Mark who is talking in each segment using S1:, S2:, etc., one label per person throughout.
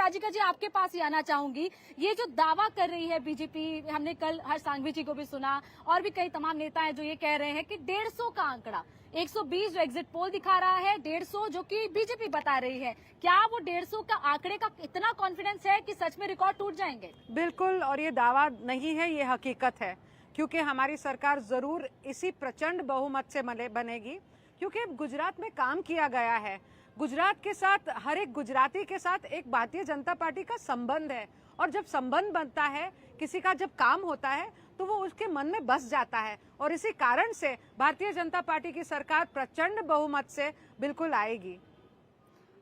S1: राजिका जी आपके पास ही आना चाहूंगी। ये जो दावा कर रही है बीजेपी, हमने कल हर्ष सांघवी जी को भी सुना और भी कई तमाम नेता हैं जो ये कह रहे हैं कि 150 का आंकड़ा, 120 जो एग्जिट पोल दिखा रहा है, 150 जो कि बीजेपी बता रही है, क्या वो 150 का आंकड़े का इतना कॉन्फिडेंस है कि सच में रिकॉर्ड टूट जाएंगे?
S2: बिल्कुल, और ये दावा नहीं है, ये हकीकत है, क्योंकि हमारी सरकार जरूर इसी प्रचंड बहुमत से बनेगी, क्योंकि गुजरात में काम किया गया है। गुजरात के साथ, हर एक गुजराती के साथ एक भारतीय जनता पार्टी का संबंध है, और जब संबंध बनता है, किसी का जब काम होता है, तो वो उसके मन में बस जाता है, और इसी कारण से भारतीय जनता पार्टी की सरकार प्रचंड बहुमत से बिल्कुल आएगी।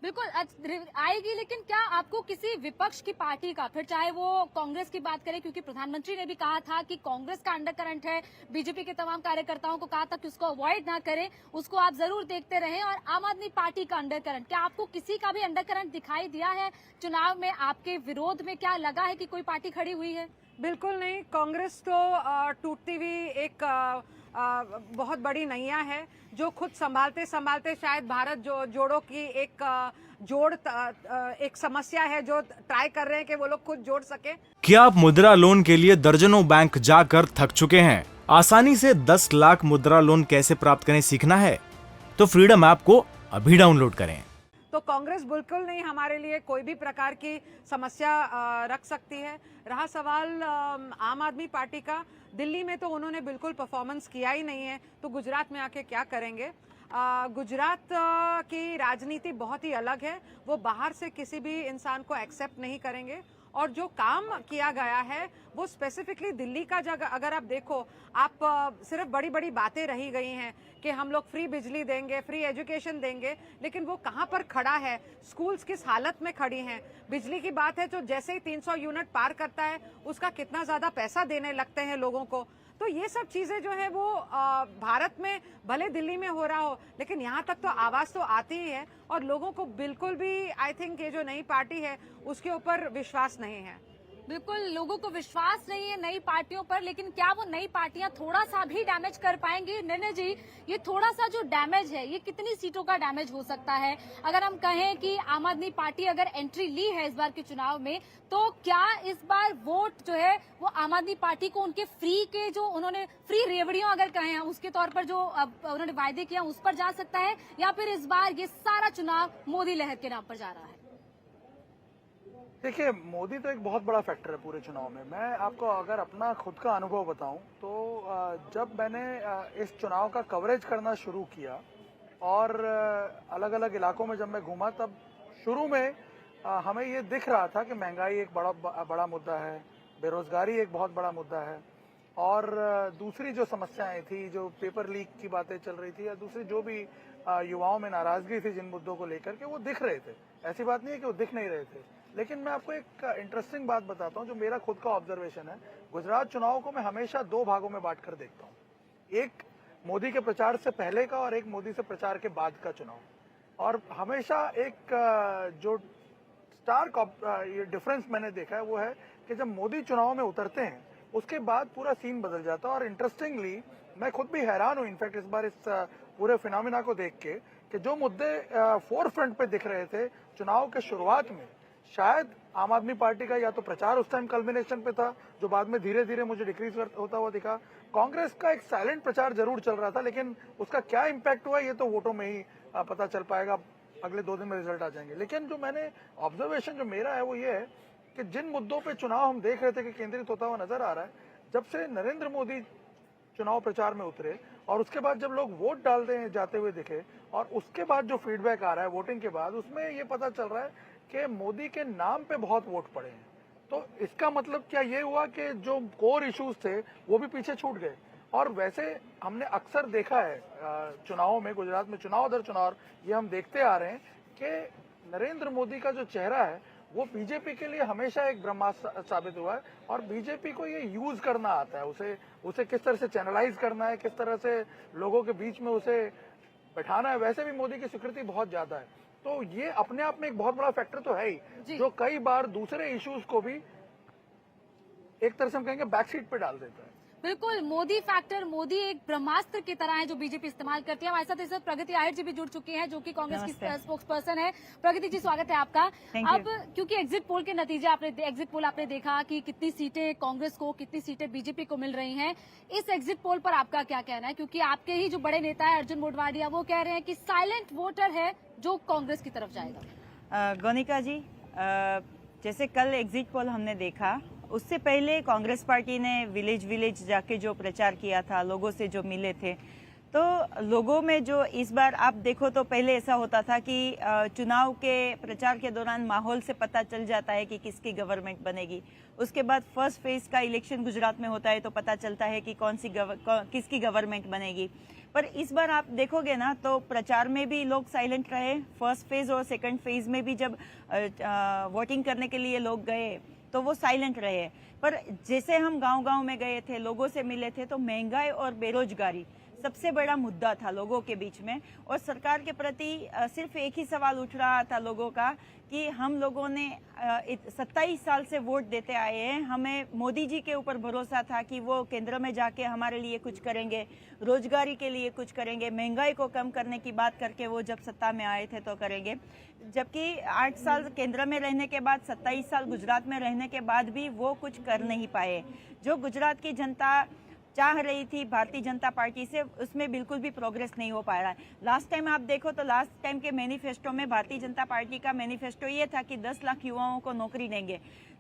S1: बिल्कुल आएगी, लेकिन क्या आपको किसी विपक्ष की पार्टी का, फिर चाहे वो कांग्रेस की बात करें, क्योंकि प्रधानमंत्री ने भी कहा था कि कांग्रेस का अंडर करंट है, बीजेपी के तमाम कार्यकर्ताओं को कहा था कि उसको अवॉइड ना करें, उसको आप जरूर देखते रहें, और आम आदमी पार्टी का अंडर करंट, क्या आपको किसी का भी अंडर करंट दिखाई दिया है चुनाव में? आपके विरोध में क्या लगा है कि कोई पार्टी खड़ी हुई है?
S2: बिल्कुल नहीं, कांग्रेस तो टूटती हुई एक बहुत बड़ी नैया है, जो खुद संभालते संभालते शायद भारत जोड़ो की एक एक समस्या है, जो ट्राई कर रहे हैं कि वो लोग खुद जोड़ सके।
S3: क्या आप मुद्रा लोन के लिए दर्जनों बैंक जाकर थक चुके हैं? आसानी से 10 लाख मुद्रा लोन कैसे प्राप्त करें सीखना है तो फ्रीडम ऐप को अभी डाउनलोड करें।
S2: तो कांग्रेस बिल्कुल नहीं हमारे लिए कोई भी प्रकार की समस्या रख सकती है। रहा सवाल आम आदमी पार्टी का, दिल्ली में तो उन्होंने बिल्कुल परफॉर्मेंस किया ही नहीं है, तो गुजरात में आके क्या करेंगे? गुजरात की राजनीति बहुत ही अलग है, वो बाहर से किसी भी इंसान को एक्सेप्ट नहीं करेंगे, और जो काम किया गया है वो स्पेसिफिकली दिल्ली का जगह अगर आप देखो, आप सिर्फ बड़ी बड़ी बातें रही गई हैं कि हम लोग फ्री बिजली देंगे, फ्री एजुकेशन देंगे, लेकिन वो कहाँ पर खड़ा है? स्कूल्स किस हालत में खड़ी हैं? बिजली की बात है, जो जैसे ही 300 यूनिट पार करता है उसका कितना ज्यादा पैसा देने लगते हैं लोगों को। तो ये सब चीजें जो है वो भारत में भले दिल्ली में हो रहा हो, लेकिन यहाँ तक तो आवाज तो आती ही है, और लोगों को बिल्कुल भी आई थिंक ये जो नई पार्टी है उसके ऊपर विश्वास नहीं है।
S1: बिल्कुल, लोगों को विश्वास नहीं है नई पार्टियों पर, लेकिन क्या वो नई पार्टियां थोड़ा सा भी डैमेज कर पाएंगी? निर्णय जी, ये थोड़ा सा जो डैमेज है, ये कितनी सीटों का डैमेज हो सकता है? अगर हम कहें कि आम आदमी पार्टी अगर एंट्री ली है इस बार के चुनाव में, तो क्या इस बार वोट जो है वो आम आदमी पार्टी को उनके फ्री के, जो उन्होंने फ्री रेवड़ियों अगर कहें उसके तौर पर जो उन्होंने वायदे किया, उस पर जा सकता है, या फिर इस बार ये सारा चुनाव मोदी लहर के नाम पर जा रहा है?
S4: देखिए, मोदी तो एक बहुत बड़ा फैक्टर है पूरे चुनाव में। मैं आपको अगर अपना खुद का अनुभव बताऊं तो जब मैंने इस चुनाव का कवरेज करना शुरू किया और अलग अलग इलाकों में जब मैं घूमा, तब शुरू में हमें ये दिख रहा था कि महंगाई एक बड़ा मुद्दा है, बेरोजगारी एक बहुत बड़ा मुद्दा है, और दूसरी जो समस्याएं थी, जो पेपर लीक की बातें चल रही थी, या दूसरी जो भी युवाओं में नाराजगी थी जिन मुद्दों को लेकर के, वो दिख रहे थे। ऐसी बात नहीं है कि वो दिख नहीं रहे थे, लेकिन मैं आपको एक इंटरेस्टिंग बात बताता हूं जो मेरा खुद का ऑब्जर्वेशन है। गुजरात चुनाव को मैं हमेशा दो भागों में बांटकर देखता हूं, एक मोदी के प्रचार से पहले का और एक मोदी से प्रचार के बाद का चुनाव। और हमेशा एक जो स्टार्क डिफरेंस मैंने देखा है वो है कि जब मोदी चुनाव में उतरते हैं उसके बाद पूरा सीन बदल जाता है। और इंटरेस्टिंगली मैं खुद भी हैरान हूं इनफैक्ट इस बार इस पूरे फिनोमिना को देख के, कि जो मुद्दे फोर फ्रंट पे दिख रहे थे चुनाव के शुरुआत में, शायद आम आदमी पार्टी का या तो प्रचार उस टाइम कल्मिनेशन पे था, जो बाद में धीरे धीरे मुझे डिक्रीज होता हुआ दिखा। कांग्रेस का एक साइलेंट प्रचार जरूर चल रहा था, लेकिन उसका क्या इम्पैक्ट हुआ ये तो वोटों में ही पता चल पाएगा, अगले 2 दिन में रिजल्ट आ जाएंगे। लेकिन जो मैंने ऑब्जर्वेशन जो मेरा है वो ये है कि जिन मुद्दों पे चुनाव हम देख रहे थे कि केंद्रित होता हुआ नजर आ रहा है, जब से नरेंद्र मोदी चुनाव प्रचार में उतरे और उसके बाद जब लोग वोट डालते जाते हुए दिखे, और उसके बाद जो फीडबैक आ रहा है वोटिंग के बाद, उसमें ये पता चल रहा है कि मोदी के नाम पे बहुत वोट पड़े हैं। तो इसका मतलब क्या ये हुआ कि जो कोर इश्यूज थे वो भी पीछे छूट गए। और वैसे हमने अक्सर देखा है चुनावों में, गुजरात में चुनाव दर चुनाव ये हम देखते आ रहे हैं कि नरेंद्र मोदी का जो चेहरा है वो बीजेपी के लिए हमेशा एक ब्रह्मास्त्र साबित हुआ है, और बीजेपी को ये यूज करना आता है, उसे किस तरह से चैनलाइज करना है, किस तरह से लोगों के बीच में उसे बैठाना है। वैसे भी मोदी की स्वीकृति बहुत ज्यादा है, तो ये अपने आप में एक बहुत बड़ा फैक्टर तो है ही, जो कई बार दूसरे इश्यूज को भी एक तरह से हम कहेंगे बैकसीट पे डाल देता है।
S1: बिल्कुल, मोदी फैक्टर, मोदी एक ब्रह्मास्त्र की तरह है जो बीजेपी इस्तेमाल करती है। हमारे साथ इस वक्त प्रगति आहिर जी भी जुड़ चुकी हैं, जो कि कांग्रेस की स्पोक्स पर्सन है। प्रगति जी, स्वागत है आपका। अब क्योंकि एग्जिट पोल के नतीजे आपने देखा कि कितनी सीटें कांग्रेस को, कितनी सीटें बीजेपी को मिल रही हैं। इस एग्जिट पोल पर आपका क्या कहना है? क्योंकि आपके ही जो बड़े नेता है अर्जुन मोढवाडिया, वो कह रहे हैं कि साइलेंट वोटर है जो कांग्रेस की तरफ जाएगा।
S5: गौनिका जी, जैसे कल एग्जिट पोल हमने देखा, उससे पहले कांग्रेस पार्टी ने विलेज विलेज जाके जो प्रचार किया था, लोगों से जो मिले थे, तो लोगों में जो इस बार आप देखो तो पहले ऐसा होता था कि चुनाव के प्रचार के दौरान माहौल से पता चल जाता है कि किसकी गवर्नमेंट बनेगी। उसके बाद फर्स्ट फेज का इलेक्शन गुजरात में होता है तो पता चलता है कि किसकी गवर्नमेंट बनेगी। पर इस बार आप देखोगे ना तो प्रचार में भी लोग साइलेंट रहे। फर्स्ट फेज और सेकंड फेज में भी जब वोटिंग करने के लिए लोग गए तो वो साइलेंट रहे। पर जैसे हम गांव-गांव में गए थे, लोगों से मिले थे, तो महंगाई और बेरोजगारी सबसे बड़ा मुद्दा था लोगों के बीच में। और सरकार के प्रति सिर्फ एक ही सवाल उठ रहा था लोगों का कि हम लोगों ने 27 साल से वोट देते आए हैं, हमें मोदी जी के ऊपर भरोसा था कि वो केंद्र में जाके हमारे लिए कुछ करेंगे, रोजगारी के लिए कुछ करेंगे, महंगाई को कम करने की बात करके वो जब सत्ता में आए थे तो करेंगे। जबकि 8 साल केंद्र में रहने के बाद, 27 साल गुजरात में रहने के बाद भी वो कुछ कर नहीं पाए। जो गुजरात की जनता चाह रही थी भारतीय जनता पार्टी से, उसमें बिल्कुल भी प्रोग्रेस नहीं हो पा रहा है। लास्ट टाइम आप देखो तो लास्ट टाइम के मैनिफेस्टो में भारतीय जनता पार्टी का मैनिफेस्टो ये था कि 10 लाख युवाओं को नौकरी देंगे।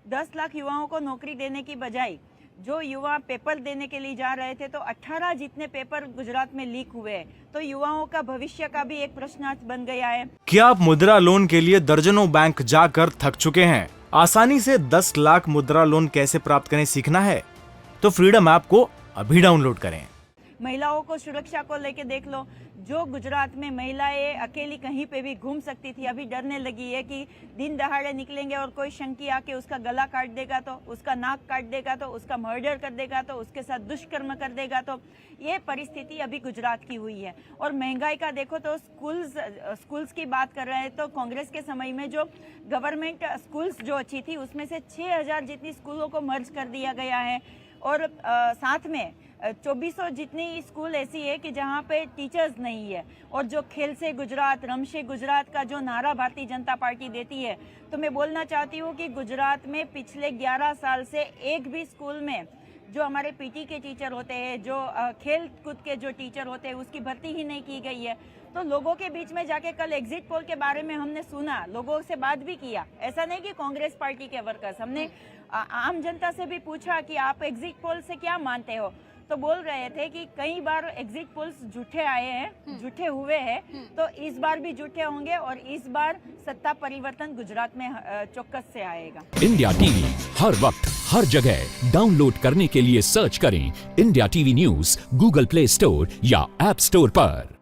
S5: 10 लाख युवाओं को नौकरी देने की बजाय जो युवा पेपर देने के लिए जा रहे थे तो 18 जितने पेपर गुजरात में लीक हुए, तो युवाओं का भविष्य का भी एक प्रश्नार्थ बन गया है।
S3: क्या आप मुद्रा लोन के लिए दर्जनों बैंक जाकर थक चुके हैं? आसानी से 10 लाख मुद्रा लोन कैसे प्राप्त करें सीखना है? तो फ्रीडम ऐप को अभी डाउनलोड करें।
S5: महिलाओं को सुरक्षा को लेके देख लो, जो गुजरात में महिलाएं अकेली कहीं पे भी घूम सकती थी, अभी डरने लगी है कि दिन दहाड़े निकलेंगे और कोई शंकी आके उसका गला काट देगा, तो उसका नाक काट देगा, तो उसका मर्डर कर देगा, तो उसके साथ दुष्कर्म कर देगा। तो ये परिस्थिति अभी गुजरात की हुई है। और महंगाई का देखो तो स्कूल्स की बात कर रहे हैं तो कांग्रेस के समय में जो गवर्नमेंट स्कूल्स जो अच्छी थी उसमें से 6000 जितनी स्कूलों को मर्ज कर दिया गया है। और साथ में 2400 जितनी स्कूल ऐसी है कि जहाँ पे टीचर्स नहीं है। और जो खेल से गुजरात, रम से गुजरात का जो नारा भारतीय जनता पार्टी देती है, तो मैं बोलना चाहती हूँ कि गुजरात में पिछले 11 साल से एक भी स्कूल में जो हमारे पीटी के टीचर होते हैं, जो खेल कूद के जो टीचर होते हैं, उसकी भर्ती ही नहीं की गई है। तो लोगों के बीच में जाके कल एग्जिट पोल के बारे में हमने सुना, लोगों से बात भी किया। ऐसा नहीं कि कांग्रेस पार्टी के वर्कर्स, हमने आम जनता से भी पूछा कि आप एग्जिट पोल से क्या मानते हो, तो बोल रहे थे कि कई बार एग्जिट पोल्स झूठे आए हैं, झूठे हुए हैं, तो इस बार भी झूठे होंगे और इस बार सत्ता परिवर्तन गुजरात में चौक्कस से आएगा।
S6: इंडिया टीवी हर वक्त हर जगह डाउनलोड करने के लिए सर्च करें India TV news Google play store या ऐप स्टोर पर।